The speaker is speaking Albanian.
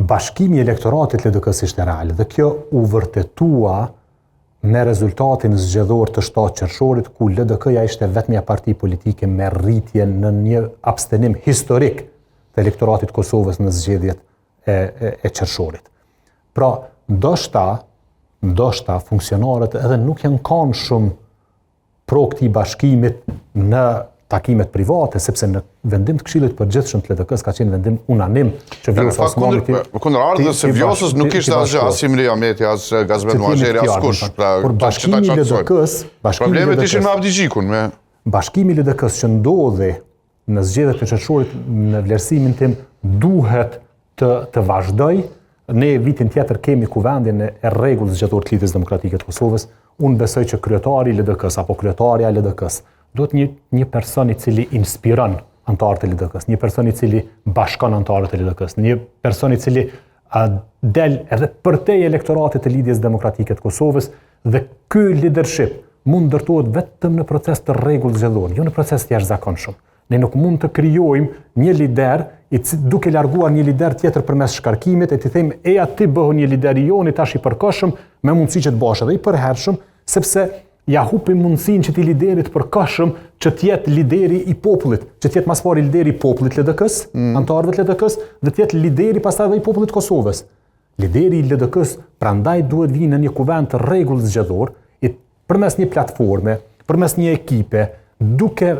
bashkimi i elektoratit LDK-s ishte real dhe kjo u vërtetua me rezultatin zgjedhor të 7 qershorit, ku LDK-ja ishte vetmja parti politike me rritje në një abstenim historik të elektoratit Kosovës në zgjedhjet e qershorit. Pra, ndoshta funksionarët edhe nuk janë kanë shumë pro këtij bashkimit në takimet private, sepse në vendim të Këshillit të Përgjithshëm të LDK-s ka qenë vendim unanim që Vjosa Osmani kundërardhës se Vjosës nuk ishte asgjë, as Imri Ahmeti, as Gazmet Muhajeri, as kush. Por bashkimi i LDK-s, problemet ishin me Abdigjikun, me bashkimi i LDK-s që ndodhi në zgjedhjet e qershorit në vlerësimin tim duhet të vazhdoj. Ne vitin tjetër kemi kuvendin e rregullës zgjedhore të Lidhjes Demokratike të Kosovës. Unë besoj që kryetari i LDK-s apo kryetarja e LDK-s duhet një person i cili inspiron antarët e LDK-s, një person i cili bashkon antarët e LDK-s, një person i cili del edhe përtej elektoratit të Lidhjes Demokratike të Kosovës, dhe ky leadership mund ndërtohet vetëm në proces të rregullës zgjedhore, jo në proces të jashtëzakonshëm. Ne nuk mund të krijojmë një lider duke larguar një lider tjetër përmes shkarkimit e të themi eja ti bëhu një lider i joni tash i përkohshëm me mundësi që të bash edhe i përhershëm, sepse ja hupim mundësinë që ti liderit përkohshëm që të jetë lideri i popullit, që të jetë mas pari lideri i popullit LDK-s, antarëve të LDK-s, dhe të jetë lideri pastaj edhe i popullit Kosovës. Lideri i LDK-s prandaj duhet vinë në një kuvend të rregullës zgjedhor, përmes një platforme, përmes një ekipe, duke